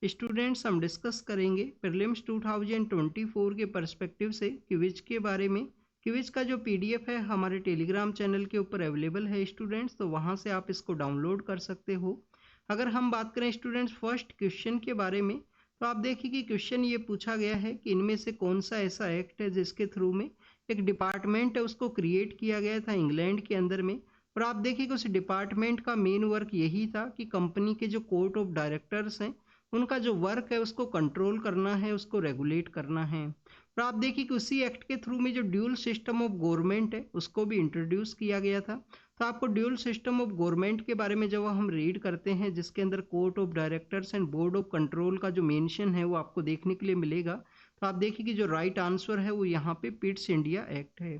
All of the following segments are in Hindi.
स्टूडेंट्स हम डिस्कस करेंगे प्रीलिम्स 2024 के पर्सपेक्टिव से क्विज के बारे में। क्विज का जो पीडीएफ है हमारे टेलीग्राम चैनल के ऊपर अवेलेबल है स्टूडेंट्स, तो वहां से आप इसको डाउनलोड कर सकते हो। अगर हम बात करें स्टूडेंट्स फर्स्ट क्वेश्चन के बारे में, तो आप देखिए कि क्वेश्चन ये पूछा गया है कि इनमें से कौन सा ऐसा एक्ट है जिसके थ्रू में एक डिपार्टमेंट है उसको क्रिएट किया गया था इंग्लैंड के अंदर में। और आप देखिए कि उस डिपार्टमेंट का मेन वर्क यही था कि कंपनी के जो कोर्ट ऑफ डायरेक्टर्स हैं उनका जो वर्क है उसको कंट्रोल करना है, उसको रेगुलेट करना है। और आप देखिए कि उसी एक्ट के थ्रू में जो ड्यूल सिस्टम ऑफ गवर्नमेंट है उसको भी इंट्रोड्यूस किया गया था। तो आपको ड्यूल सिस्टम ऑफ गवर्नमेंट के बारे में जब हम रीड करते हैं जिसके अंदर court of directors and board of control का जो मेंशन है वो आपको देखने के लिए मिलेगा। तो आप देखिए कि जो राइट आंसर है वो यहाँ पे पिट्स इंडिया एक्ट है।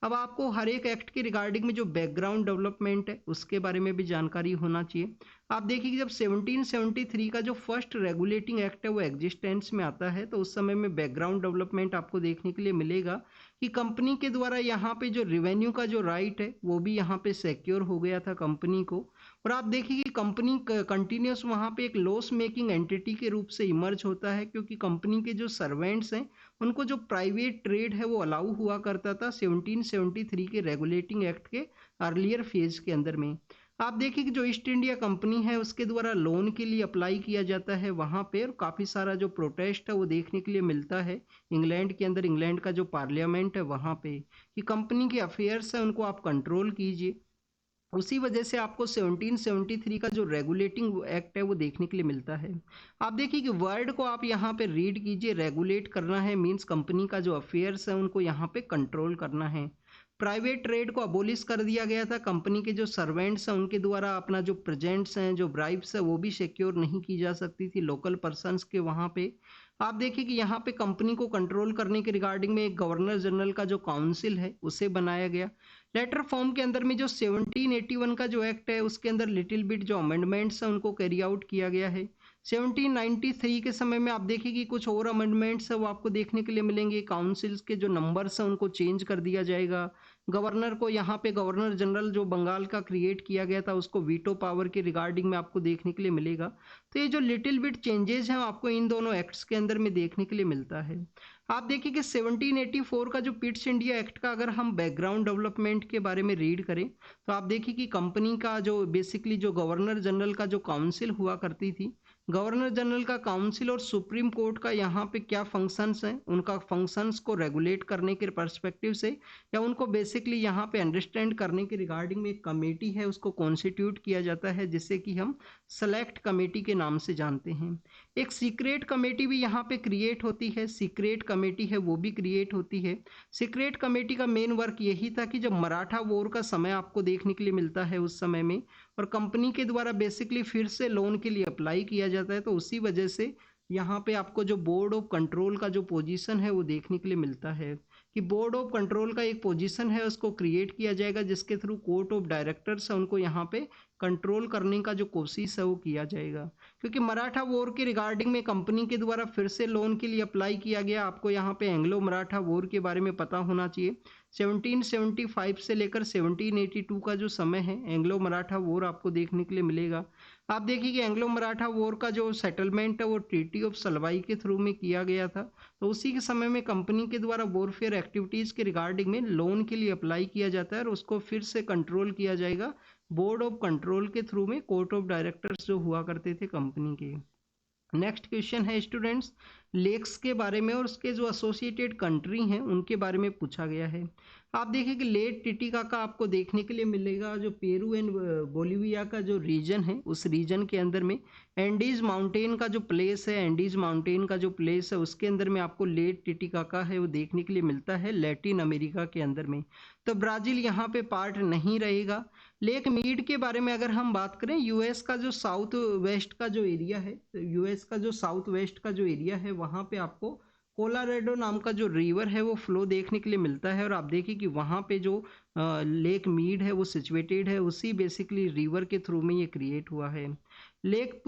अब आपको हर एक एक्ट के रिगार्डिंग में जो बैकग्राउंड डेवलपमेंट है उसके बारे में भी जानकारी होना चाहिए। आप देखिए कि जब 1773 का जो फर्स्ट रेगुलेटिंग एक्ट है वो एग्जिस्टेंस में आता है, तो उस समय में बैकग्राउंड डेवलपमेंट आपको देखने के लिए मिलेगा कि कंपनी के द्वारा यहाँ पे जो रेवेन्यू का जो राइट है वो भी यहाँ पे सिक्योर हो गया था कंपनी को। और आप देखिए कि कंपनी कंटिन्यूस वहाँ पे एक लॉस मेकिंग एंटिटी के रूप से इमर्ज होता है, क्योंकि कंपनी के जो सर्वेंट्स हैं उनको जो प्राइवेट ट्रेड है वो अलाउ हुआ करता था 1773 के रेगुलेटिंग एक्ट के अर्लियर फेज के अंदर में। आप देखिए कि जो ईस्ट इंडिया कंपनी है उसके द्वारा लोन के लिए अप्लाई किया जाता है वहाँ पे, और काफ़ी सारा जो प्रोटेस्ट है वो देखने के लिए मिलता है इंग्लैंड के अंदर। इंग्लैंड का जो पार्लियामेंट है वहाँ पे कि कंपनी के अफेयर्स है उनको आप कंट्रोल कीजिए। उसी वजह से आपको 1773 का जो रेगुलेटिंग एक्ट है वो देखने के लिए मिलता है। आप देखिए कि वर्ड को आप यहाँ पे रीड कीजिए, रेगुलेट करना है मींस कंपनी का जो अफेयर्स है उनको यहाँ पे कंट्रोल करना है। प्राइवेट ट्रेड को अबोलिश कर दिया गया था, कंपनी के जो सर्वेंट्स हैं उनके द्वारा अपना जो प्रेजेंट्स हैं जो ब्राइब्स है वो भी सिक्योर नहीं की जा सकती थी लोकल पर्सनस के वहाँ पे। आप देखिए कि यहाँ पे कंपनी को कंट्रोल करने के रिगार्डिंग में एक गवर्नर जनरल का जो काउंसिल है उसे बनाया गया। लेटर फॉर्म के अंदर में जो 1781 का जो एक्ट है उसके अंदर लिटिल बिट जो अमेंडमेंट्स हैं उनको कैरी आउट किया गया है। 1793 के समय में आप देखिए कि कुछ और अमेंडमेंट्स है वो आपको देखने के लिए मिलेंगे। काउंसिल्स के जो नंबर्स हैं उनको चेंज कर दिया जाएगा। गवर्नर को यहाँ पे गवर्नर जनरल जो बंगाल का क्रिएट किया गया था उसको वीटो पावर के रिगार्डिंग में आपको देखने के लिए मिलेगा। तो ये जो लिटिल बिट चेंजेस हैं आपको इन दोनों एक्ट्स के अंदर में देखने के लिए मिलता है। आप देखिए कि 1784 का जो पिट्स इंडिया एक्ट का अगर हम बैकग्राउंड डेवलपमेंट के बारे में रीड करें, तो आप देखिए कि कंपनी का जो बेसिकली जो गवर्नर जनरल का जो काउंसिल हुआ करती थी, गवर्नर जनरल का काउंसिल और सुप्रीम कोर्ट का यहाँ पे क्या फंक्शंस हैं, उनका फंक्शंस को रेगुलेट करने के पर्सपेक्टिव से या उनको बेसिकली यहाँ पे अंडरस्टैंड करने के रिगार्डिंग में एक कमेटी है उसको कॉन्स्टिट्यूट किया जाता है जिसे कि हम सेलेक्ट कमेटी के नाम से जानते हैं। एक सीक्रेट कमेटी भी यहाँ पे क्रिएट होती है, सीक्रेट कमेटी है वो भी क्रिएट होती है। सीक्रेट कमेटी का मेन वर्क यही था कि जब मराठा वॉर का समय आपको देखने के लिए मिलता है उस समय में, और कंपनी के द्वारा बेसिकली फिर से लोन के लिए अप्लाई किया जाता है, तो उसी वजह से यहाँ पे आपको जो बोर्ड ऑफ कंट्रोल का जो पोजीशन है वो देखने के लिए मिलता है कि बोर्ड ऑफ कंट्रोल का एक पोजीशन है उसको क्रिएट किया जाएगा जिसके थ्रू कोर्ट ऑफ डायरेक्टर्स है उनको यहाँ पे कंट्रोल करने का जो कोशिश है वो किया जाएगा। क्योंकि मराठा वॉर के रिगार्डिंग में कंपनी के द्वारा फिर से लोन के लिए अप्लाई किया गया। आपको यहाँ पे एंग्लो मराठा वॉर के बारे में पता होना चाहिए। 1775 से लेकर 1782 का जो समय है एंग्लो मराठा वॉर आपको देखने के लिए मिलेगा। आप देखिए कि एंग्लो मराठा वॉर का जो सेटलमेंट है वो ट्रीटी ऑफ सलवाई के थ्रू में किया गया था। तो उसी के समय में कंपनी के द्वारा वॉरफेयर एक्टिविटीज़ के रिगार्डिंग में लोन के लिए अप्लाई किया जाता है और उसको फिर से कंट्रोल किया जाएगा बोर्ड ऑफ कंट्रोल के थ्रू में, कोर्ट ऑफ डायरेक्टर्स जो हुआ करते थे कंपनी के। नेक्स्ट क्वेश्चन है स्टूडेंट्स लेक्स के बारे में और उसके जो एसोसिएटेड कंट्री हैं उनके बारे में पूछा गया है। आप देखिए कि लेक टिटिकाका आपको देखने के लिए मिलेगा जो पेरू एंड बोलिविया का जो रीजन है उस रीजन के अंदर में। एंडीज माउंटेन का जो प्लेस है, एंडीज माउंटेन का जो प्लेस है उसके अंदर में आपको लेक टिटिकाका है वो देखने के लिए मिलता है लैटिन अमेरिका के अंदर में। तो ब्राज़ील यहाँ पे पार्ट नहीं रहेगा। लेक मीड के बारे में अगर हम बात करें, यूएस का जो साउथ वेस्ट का जो एरिया है, तो यूएस का जो साउथ वेस्ट का जो एरिया है वहाँ पे आपको कोलोराडो नाम का जो रिवर है वो फ्लो देखने के लिए मिलता है। और आप देखिए कि वहाँ पे जो लेक मीड है वो सिचुएटेड है उसी बेसिकली रिवर के थ्रू में ये क्रिएट हुआ है। लेक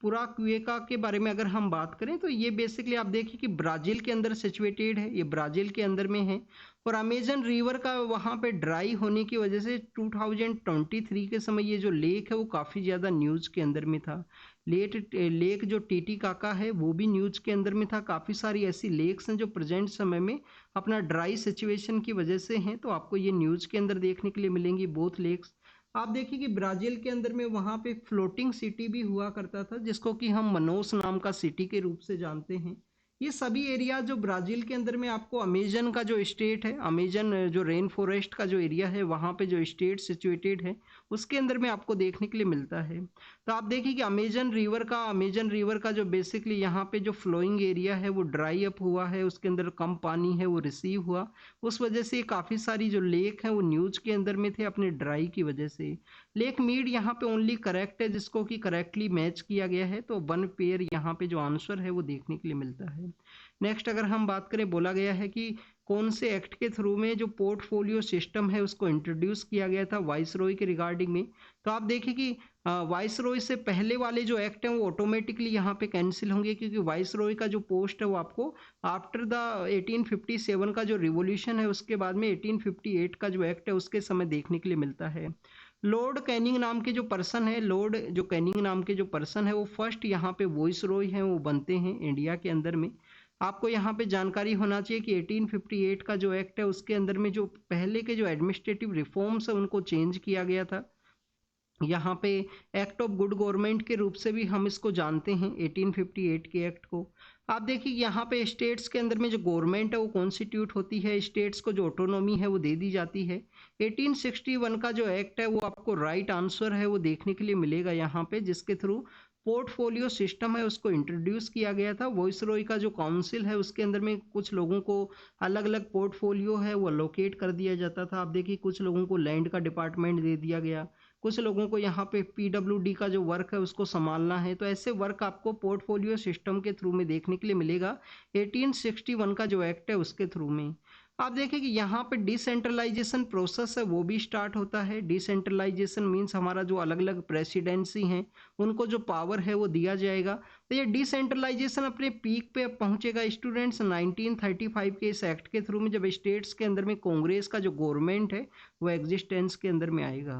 पुराक्वेका के बारे में अगर हम बात करें तो ये बेसिकली आप देखिए कि ब्राज़ील के अंदर सिचुएटेड है, ये ब्राज़ील के अंदर में है। और अमेजन रिवर का वहाँ पे ड्राई होने की वजह से 2023 के समय ये जो लेक है वो काफ़ी ज़्यादा न्यूज़ के अंदर में था। लेक जो टीटीकाका है वो भी न्यूज़ के अंदर में था। काफ़ी सारी ऐसी लेक्स हैं जो प्रेजेंट समय में अपना ड्राई सिचुएशन की वजह से हैं, तो आपको ये न्यूज़ के अंदर देखने के लिए मिलेंगी बोथ लेक्स। आप देखिए कि ब्राज़ील के अंदर में वहाँ पे फ्लोटिंग सिटी भी हुआ करता था, जिसको कि हम मनोस नाम का सिटी के रूप से जानते हैं। ये सभी एरिया जो ब्राज़ील के अंदर में आपको अमेजन का जो स्टेट है, अमेजन जो रेन फॉरेस्ट का जो एरिया है, वहाँ पे जो स्टेट सिचुएटेड है, उसके अंदर में आपको देखने के लिए मिलता है। तो आप देखिए कि अमेजन रिवर का जो बेसिकली यहाँ पे जो फ्लोइंग एरिया है वो ड्राई अप हुआ है, उसके अंदर कम पानी है वो रिसीव हुआ, उस वजह से काफ़ी सारी जो लेक है वो न्यूज़ के अंदर में थे अपने ड्राई की वजह से। लेक मीड यहाँ पे ओनली करेक्ट है, जिसको कि करेक्टली मैच किया गया है, तो वन पेयर यहाँ पे जो आंसर है वो देखने के लिए मिलता है। नेक्स्ट अगर हम बात करें, बोला गया है कि कौन से एक्ट के थ्रू में जो पोर्टफोलियो सिस्टम है उसको इंट्रोड्यूस किया गया था वाइसरॉय के रिगार्डिंग में। तो आप देखिए कि वाइसरॉय से पहले वाले जो एक्ट हैं वो ऑटोमेटिकली यहाँ पे कैंसिल होंगे, क्योंकि वाइसरॉय का जो पोस्ट है वो आपको आफ्टर द 1857 का जो रिवॉल्यूशन है उसके बाद में 1858 का जो एक्ट है उसके समय देखने के लिए मिलता है। लॉर्ड कैनिंग नाम के जो पर्सन है, लॉर्ड जो कैनिंग नाम के जो पर्सन है वो फर्स्ट यहाँ पे वॉइसरॉय हैं वो बनते हैं इंडिया के अंदर में। आपको यहाँ पे जानकारी होना चाहिए कि 1858 का जो एक्ट है उसके अंदर में जो पहले के जो एडमिनिस्ट्रेटिव रिफॉर्म्स है उनको चेंज किया गया था। यहाँ पे एक्ट ऑफ गुड गवर्नमेंट के रूप से भी हम इसको जानते हैं 1858 के एक्ट को। आप देखिए यहाँ पे स्टेट्स के अंदर में जो गवर्नमेंट है वो कॉन्स्टिट्यूट होती है, स्टेट्स को जो ऑटोनॉमी है वो दे दी जाती है। 1861 का जो एक्ट है वो आपको राइट आंसर है वो देखने के लिए मिलेगा यहाँ पे, जिसके थ्रू पोर्टफोलियो सिस्टम है उसको इंट्रोड्यूस किया गया था। वॉइसरॉय का जो काउंसिल है उसके अंदर में कुछ लोगों को अलग अलग पोर्टफोलियो है वो अलोकेट कर दिया जाता था। आप देखिए कुछ लोगों को लैंड का डिपार्टमेंट दे दिया गया, कुछ लोगों को यहाँ पे पीडब्ल्यूडी का जो वर्क है उसको संभालना है, तो ऐसे वर्क आपको पोर्टफोलियो सिस्टम के थ्रू में देखने के लिए मिलेगा 1861 का जो एक्ट है उसके थ्रू में। आप देखें कि यहाँ पे डिसेंट्रलाइजेशन प्रोसेस है वो भी स्टार्ट होता है। डिसेंट्रलाइजेशन मीन्स हमारा जो अलग अलग प्रेसिडेंसी हैं उनको जो पावर है वो दिया जाएगा। तो ये डिसेंट्रलाइजेशन अपने पीक पे पहुंचेगा स्टूडेंट्स 1935 के इस एक्ट के थ्रू में, जब स्टेट्स के अंदर में कांग्रेस का जो गवर्नमेंट है वो एग्जिस्टेंस के अंदर में आएगा।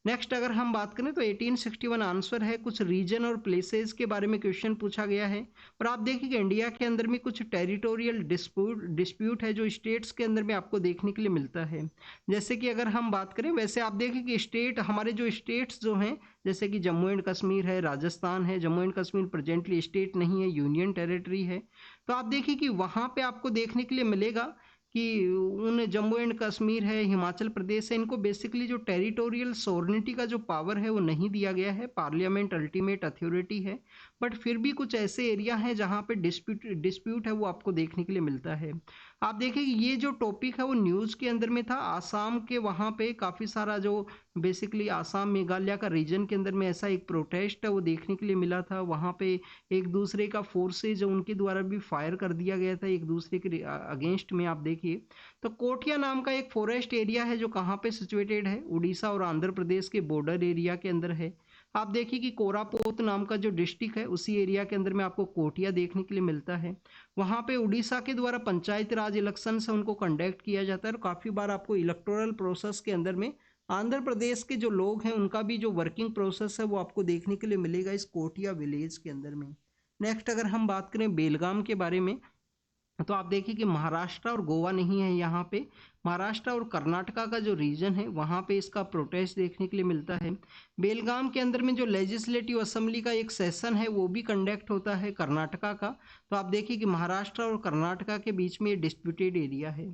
नेक्स्ट अगर हम बात करें तो 1861 आंसर है। कुछ रीजन और प्लेसेस के बारे में क्वेश्चन पूछा गया है, और आप देखिए कि इंडिया के अंदर में कुछ टेरिटोरियल डिस्प्यूट है जो स्टेट्स के अंदर में आपको देखने के लिए मिलता है। जैसे कि अगर हम बात करें, वैसे आप देखिए कि स्टेट हमारे जो स्टेट्स जो हैं जैसे कि जम्मू एंड कश्मीर है, राजस्थान है, Jammu and Kashmir presently state नहीं है, यूनियन टेरिटरी है। तो आप देखिए कि वहाँ पे आपको देखने के लिए मिलेगा कि उन जम्मू एंड कश्मीर है, हिमाचल प्रदेश है, इनको बेसिकली जो टेरिटोरियल सॉवरेनिटी का जो पावर है वो नहीं दिया गया है, पार्लियामेंट अल्टीमेट अथॉरिटी है। बट फिर भी कुछ ऐसे एरिया हैं जहाँ पे डिस्प्यूट है वो आपको देखने के लिए मिलता है। आप देखिए कि ये जो टॉपिक है वो न्यूज़ के अंदर में था। आसाम के वहाँ पे काफ़ी सारा जो बेसिकली आसाम मेघालय का रीजन के अंदर में ऐसा एक प्रोटेस्ट है वो देखने के लिए मिला था। वहाँ पे एक दूसरे का फोर्सेज उनके द्वारा भी फायर कर दिया गया था एक दूसरे के अगेंस्ट में। आप देखिए तो कोटिया नाम का एक फॉरेस्ट एरिया है जो कहाँ पे सिचुएटेड है, उड़ीसा और आंध्र प्रदेश के बॉर्डर एरिया के अंदर है। आप देखिए कि कोरापुट नाम का जो डिस्ट्रिक्ट है उसी एरिया के अंदर में आपको कोटिया देखने के लिए मिलता है। वहाँ पे उड़ीसा के द्वारा पंचायती राज इलेक्शन से उनको कंडक्ट किया जाता है, और काफ़ी बार आपको इलेक्टोरल प्रोसेस के अंदर में आंध्र प्रदेश के जो लोग हैं उनका भी जो वर्किंग प्रोसेस है वो आपको देखने के लिए मिलेगा इस कोटिया विलेज के अंदर में। नेक्स्ट अगर हम बात करें बेलगाम के बारे में, तो आप देखिए कि महाराष्ट्र और गोवा नहीं है यहाँ पे, महाराष्ट्र और कर्नाटका का जो रीजन है वहाँ पे इसका प्रोटेस्ट देखने के लिए मिलता है। बेलगाम के अंदर में जो लेजिस्लेटिव असेंबली का एक सेशन है वो भी कंडक्ट होता है कर्नाटका का। तो आप देखिए कि महाराष्ट्र और कर्नाटका के बीच में ये डिस्प्यूटेड एरिया है।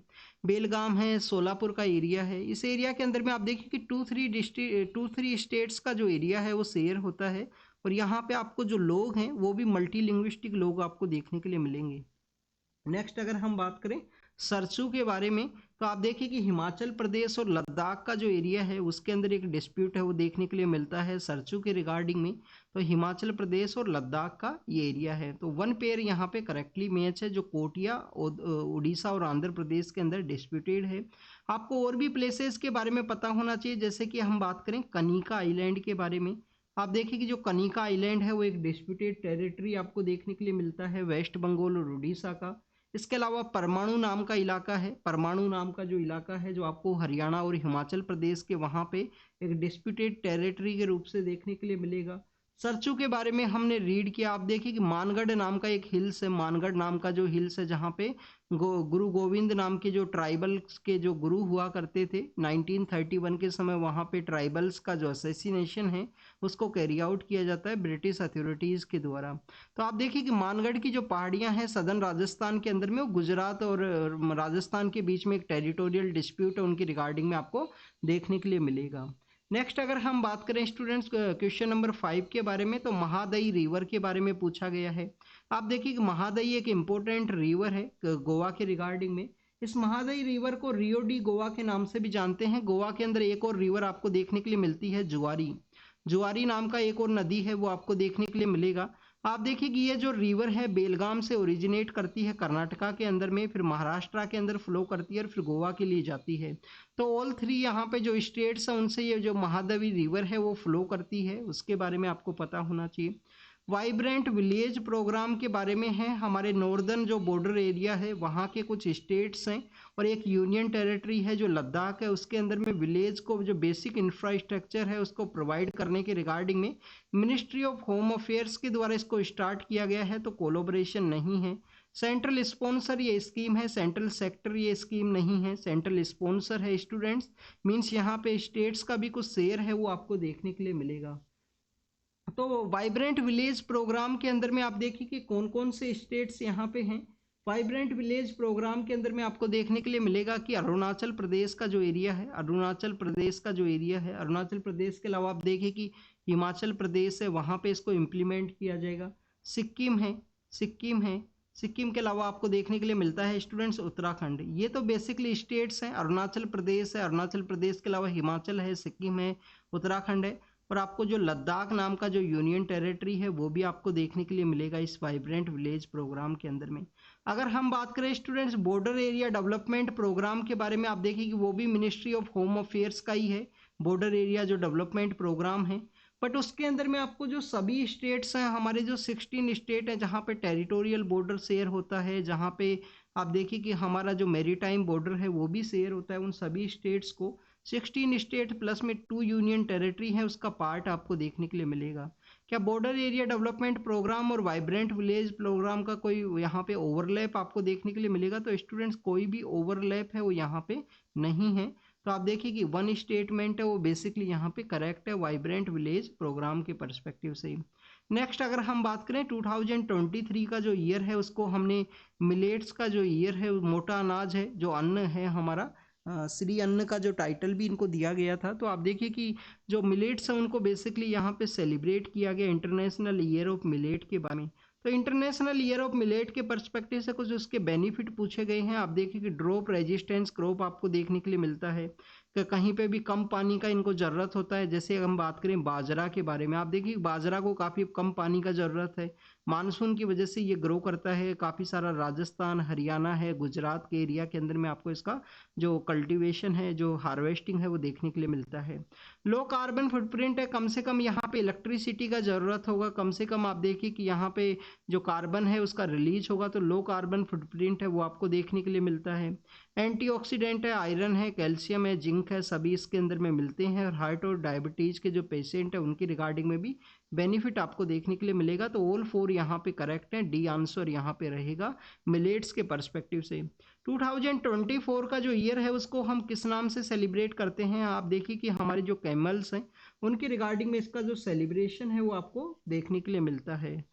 बेलगाम है, सोलापुर का एरिया है। इस एरिया के अंदर में आप देखिए कि 2-3 स्टेट्स का जो एरिया है वो शेयर होता है, और यहाँ पे आपको जो लोग हैं वो भी मल्टी लिंग्विस्टिक लोग आपको देखने के लिए मिलेंगे। नेक्स्ट अगर हम बात करें सरचू के बारे में, तो आप देखिए कि हिमाचल प्रदेश और लद्दाख का जो एरिया है उसके अंदर एक डिस्प्यूट है वो देखने के लिए मिलता है सरचू के रिगार्डिंग में। तो हिमाचल प्रदेश और लद्दाख का ये एरिया है, तो वन पेयर यहाँ पे करेक्टली मैच है जो कोटिया उड़ीसा और आंध्र प्रदेश के अंदर डिस्प्यूटेड है। आपको और भी प्लेसेस के बारे में पता होना चाहिए, जैसे कि हम बात करें कनिका आइलैंड के बारे में। आप देखिए कि जो कनिका आइलैंड है वो एक डिस्प्यूटेड टेरिटरी आपको देखने के लिए मिलता है वेस्ट बंगाल और उड़ीसा का। इसके अलावा परमाणु नाम का इलाका है, परमाणु नाम का जो इलाका है जो आपको हरियाणा और हिमाचल प्रदेश के वहाँ पे एक डिस्प्यूटेड टेरिटरी के रूप से देखने के लिए मिलेगा। सरचू के बारे में हमने रीड किया। आप देखिए कि मानगढ़ नाम का एक हिल्स है, मानगढ़ नाम का जो हिल्स है जहाँ पे गुरु गोविंद नाम के जो ट्राइबल्स के जो गुरु हुआ करते थे 1931 के समय, वहाँ पे ट्राइबल्स का जो असैसिनेशन है उसको कैरी आउट किया जाता है ब्रिटिश अथॉरिटीज़ के द्वारा। तो आप देखिए कि मानगढ़ की जो पहाड़ियाँ हैं सदर्न राजस्थान के अंदर में, वो गुजरात और राजस्थान के बीच में एक टेरिटोरियल डिस्प्यूट है, उनकी रिगार्डिंग में आपको देखने के लिए मिलेगा। नेक्स्ट अगर हम बात करें स्टूडेंट्स क्वेश्चन नंबर 5 के बारे में, तो महादई रिवर के बारे में पूछा गया है। आप देखिए कि महादई एक इम्पोर्टेंट रिवर है गोवा के रिगार्डिंग में। इस महादई रिवर को रियो डी गोवा के नाम से भी जानते हैं। गोवा के अंदर एक और रिवर आपको देखने के लिए मिलती है, जुआरी। जुआरी नाम का एक और नदी है, वो आपको देखने के लिए मिलेगा। आप देखिए कि ये जो रिवर है बेलगाम से ओरिजिनेट करती है कर्नाटका के अंदर में, फिर महाराष्ट्र के अंदर फ्लो करती है और फिर गोवा के लिए जाती है। तो ऑल थ्री यहाँ पे जो स्टेट्स हैं उनसे ये जो महादवी रिवर है वो फ्लो करती है, उसके बारे में आपको पता होना चाहिए। वाइब्रेंट विलेज प्रोग्राम के बारे में है, हमारे नॉर्दर्न जो बॉर्डर एरिया है वहाँ के कुछ स्टेट्स हैं और एक यूनियन टेरिटरी है जो लद्दाख है, उसके अंदर में विलेज को जो बेसिक इंफ्रास्ट्रक्चर है उसको प्रोवाइड करने के रिगार्डिंग में मिनिस्ट्री ऑफ होम अफेयर्स के द्वारा इसको स्टार्ट किया गया है, तो कोलोब्रेशन नहीं है। सेंट्रल स्पॉन्सर ये स्कीम है, सेंट्रल सेक्टर ये स्कीम नहीं है, सेंट्रल स्पॉन्सर है स्टूडेंट्स। मीन्स यहाँ पे स्टेट्स का भी कुछ शेयर है वो आपको देखने के लिए मिलेगा। तो वाइब्रेंट विलेज प्रोग्राम के अंदर में आप देखिए कि कौन कौन से स्टेट्स यहाँ पे हैं। वाइब्रेंट विलेज प्रोग्राम के अंदर में आपको देखने के लिए मिलेगा कि अरुणाचल प्रदेश का जो एरिया है, अरुणाचल प्रदेश का जो एरिया है, अरुणाचल प्रदेश के अलावा आप देखिए कि हिमाचल प्रदेश है, वहाँ पे इसको इम्प्लीमेंट किया जाएगा। सिक्किम है, सिक्किम है, सिक्किम के अलावा आपको देखने के लिए मिलता है स्टूडेंट्स उत्तराखंड। ये तो बेसिकली स्टेट्स हैं, अरुणाचल प्रदेश है, अरुणाचल प्रदेश के अलावा हिमाचल है, सिक्किम है, उत्तराखंड है, और आपको जो लद्दाख नाम का जो यूनियन टेरिटरी है वो भी आपको देखने के लिए मिलेगा इस वाइब्रेंट विलेज प्रोग्राम के अंदर में। अगर हम बात करें students border area development programme के बारे में, आप देखिए कि वो भी मिनिस्ट्री ऑफ होम अफेयर्स का ही है, बॉर्डर एरिया जो डेवलपमेंट प्रोग्राम है। बट उसके अंदर में आपको जो सभी स्टेट्स हैं, हमारे जो 16 स्टेट है जहाँ पे टेरिटोरियल बॉर्डर शेयर होता है, जहाँ पे आप देखिए कि हमारा जो मेरीटाइम बॉर्डर है वो भी शेयर होता है, उन सभी स्टेट्स को 16 स्टेट प्लस में 2 यूनियन टेरिटरी है उसका पार्ट आपको देखने के लिए मिलेगा। क्या बॉर्डर एरिया डेवलपमेंट प्रोग्राम और वाइब्रेंट विलेज प्रोग्राम का कोई यहाँ पे ओवरलैप आपको देखने के लिए मिलेगा? तो स्टूडेंट्स कोई भी ओवरलैप है वो यहाँ पे नहीं है। तो आप देखिए कि वन स्टेटमेंट है वो बेसिकली यहाँ पे करेक्ट है वाइब्रेंट विलेज प्रोग्राम के परस्पेक्टिव से। नेक्स्ट अगर हम बात करें 2023 का जो ईयर है उसको हमने मिलेट्स का जो ईयर है, मोटा अनाज है जो अन्न है हमारा, श्री अन्न का जो टाइटल भी इनको दिया गया था। तो आप देखिए कि जो मिलेट्स हैं उनको बेसिकली यहाँ पे सेलिब्रेट किया गया इंटरनेशनल ईयर ऑफ मिलेट के बारे में। तो इंटरनेशनल ईयर ऑफ मिलेट के पर्सपेक्टिव से कुछ उसके बेनिफिट पूछे गए हैं। आप देखिए कि ड्रॉप रेजिस्टेंस क्रॉप आपको देखने के लिए मिलता है कि कहीं पे भी कम पानी का इनको ज़रूरत होता है। जैसे हम बात करें बाजरा के बारे में, आप देखिए बाजरा को काफ़ी कम पानी का ज़रूरत है, मानसून की वजह से ये ग्रो करता है। काफ़ी सारा राजस्थान, हरियाणा है, गुजरात के एरिया के अंदर में आपको इसका जो कल्टीवेशन है, जो हार्वेस्टिंग है वो देखने के लिए मिलता है। लो कार्बन फुटप्रिंट है, कम से कम यहाँ पे इलेक्ट्रिसिटी का ज़रूरत होगा, कम से कम आप देखिए कि यहाँ पे जो कार्बन है उसका रिलीज होगा, तो लो कार्बन फुटप्रिंट है वो आपको देखने के लिए मिलता है। एंटीऑक्सीडेंट है, आयरन है, कैल्शियम है, जिंक है, सभी इसके अंदर में मिलते हैं। और हार्ट और डायबिटीज़ के जो पेशेंट है उनकी रिगार्डिंग में भी बेनिफिट आपको देखने के लिए मिलेगा। तो ऑल 4 यहाँ पे करेक्ट है, डी आंसर यहाँ पे रहेगा मिलेट्स के पर्सपेक्टिव से। 2024 का जो ईयर है उसको हम किस नाम से सेलिब्रेट करते हैं? आप देखिए कि हमारे जो कैमल्स हैं उनकी रिगार्डिंग में इसका जो सेलिब्रेशन है वो आपको देखने के लिए मिलता है।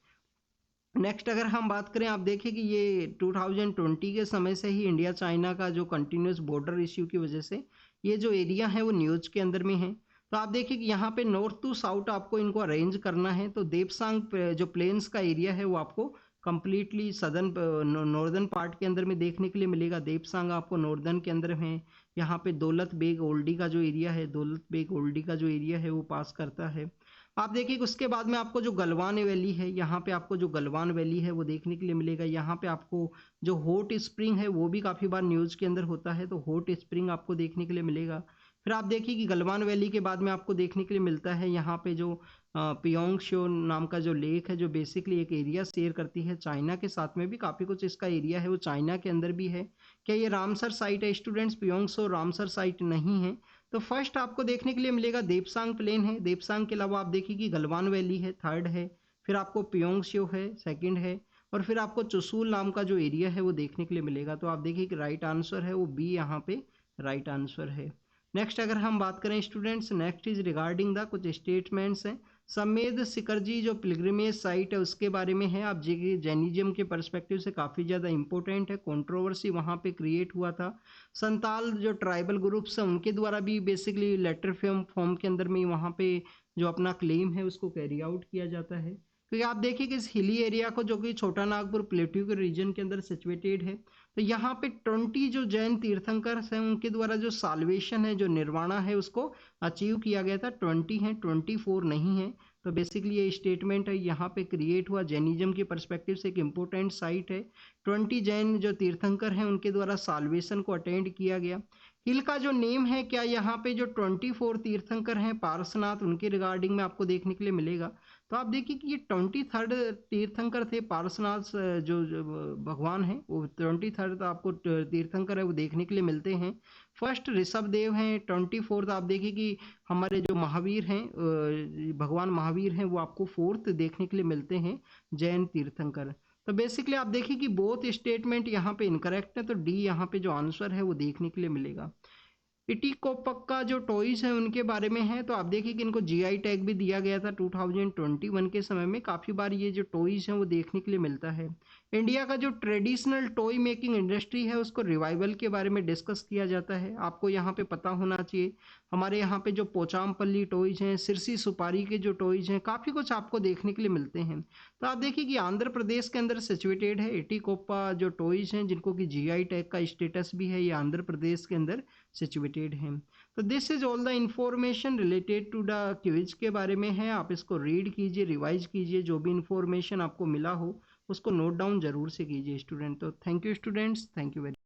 नेक्स्ट अगर हम बात करें, आप देखिए कि ये 2020 के समय से ही इंडिया चाइना का जो कंटिन्यूस बॉर्डर इश्यू की वजह से ये जो एरिया है वो न्यूज के अंदर में है। तो आप देखिए कि यहाँ पे नॉर्थ टू साउथ आपको इनको अरेंज करना है। तो देवसांग जो प्लेन्स का एरिया है वो आपको कंप्लीटली सदर्न नॉर्दर्न पार्ट के अंदर में देखने के लिए मिलेगा। देवसांग आपको नॉर्दर्न के अंदर है। यहाँ पे दौलत बेग ओल्डी का जो एरिया है, दौलत बेग ओल्डी का जो एरिया है वो पास करता है। आप देखिए कि उसके बाद में आपको जो गलवान वैली है, यहाँ पे आपको जो गलवान वैली है वो देखने के लिए मिलेगा। यहाँ पे आपको जो हॉट स्प्रिंग है वो भी काफ़ी बार न्यूज़ के अंदर होता है, तो हॉट स्प्रिंग आपको देखने के लिए मिलेगा। फिर आप देखिए कि गलवान वैली के बाद में आपको देखने के लिए मिलता है यहाँ पे जो पियोंग शो नाम का जो लेक है, जो बेसिकली एक एरिया शेयर करती है चाइना के साथ में भी, काफ़ी कुछ इसका एरिया है वो चाइना के अंदर भी है। क्या ये रामसर साइट है students? Piyong show Ramsar site नहीं है। तो फर्स्ट आपको देखने के लिए मिलेगा देपसांग प्लेन है, देपसांग के अलावा आप देखिए कि गलवान वैली है, थर्ड है, फिर आपको प्योंगशियो है, सेकंड है, और फिर आपको चुसूल नाम का जो एरिया है वो देखने के लिए मिलेगा। तो आप देखिए कि राइट आंसर है वो बी यहाँ पे राइट आंसर है। नेक्स्ट अगर हम बात करें students, next is regarding the कुछ स्टेटमेंट्स हैं। समेध शिखरजी जो पिलग्रिमेज साइट है उसके बारे में है। आप जैनिज्म के पर्सपेक्टिव से काफ़ी ज़्यादा इंपॉर्टेंट है, कंट्रोवर्सी वहाँ पे क्रिएट हुआ था। संताल जो ट्राइबल ग्रुप्स हैं उनके द्वारा भी बेसिकली लेटर फॉर्म के अंदर में वहाँ पे जो अपना क्लेम है उसको कैरी आउट किया जाता है। क्योंकि आप देखिए कि इस हिली एरिया को जो कि छोटा नागपुर प्लेट्यू के रीजन के अंदर सिचुएटेड है, तो यहाँ पे 20 जो जैन तीर्थंकर हैं उनके द्वारा जो साल्वेशन है, जो निर्वाणा है, उसको अचीव किया गया था। 20 है, 24 नहीं है। तो बेसिकली ये स्टेटमेंट है यहाँ पे क्रिएट हुआ, जैनिज्म के परस्पेक्टिव से एक इम्पोर्टेंट साइट है। 20 जैन जो तीर्थंकर हैं उनके द्वारा साल्वेशन को अटेंड किया गया। हिल का जो नेम है, क्या यहाँ पे जो 24 तीर्थंकर हैं पार्श्वनाथ, उनके रिगार्डिंग में आपको देखने के लिए मिलेगा। तो आप देखिए कि ये 23rd तीर्थंकर थे पार्श्वनाथ, जो भगवान है वो 23rd आपको तीर्थंकर है वो देखने के लिए मिलते हैं। फर्स्ट ऋषभ देव हैं, 24th आप देखिए कि हमारे जो महावीर हैं, भगवान महावीर हैं, वो आपको 4th देखने के लिए मिलते हैं जैन तीर्थंकर। तो बेसिकली आप देखिए कि बोथ स्टेटमेंट यहाँ पे इनकरेक्ट है, तो डी यहाँ पे जो आंसर है वो देखने के लिए मिलेगा। इटिकोपक का जो टॉयज है उनके बारे में है, तो आप देखिए कि इनको जीआई टैग भी दिया गया था 2021 के समय में। काफ़ी बार ये जो टॉयज हैं वो देखने के लिए मिलता है। इंडिया का जो ट्रेडिशनल टॉय मेकिंग इंडस्ट्री है उसको रिवाइवल के बारे में डिस्कस किया जाता है। आपको यहाँ पे पता होना चाहिए, हमारे यहाँ पे जो पोचामपल्ली टॉयज हैं, सिरसी सुपारी के जो टॉयज हैं, काफ़ी कुछ आपको देखने के लिए मिलते हैं। तो आप देखिए कि आंध्र प्रदेश के अंदर सिचुएटेड है इटिकोपा जो टॉयज हैं, जिनको कि जीआई टैग का स्टेटस भी है, ये आंध्र प्रदेश के अंदर सिचुएटेड है। तो this is all the information related to the quiz के बारे में है। आप इसको रीड कीजिए, रिवाइज कीजिए, जो भी इंफॉर्मेशन आपको मिला हो उसको नोट डाउन जरूर से कीजिए स्टूडेंट। तो thank you students, thank you very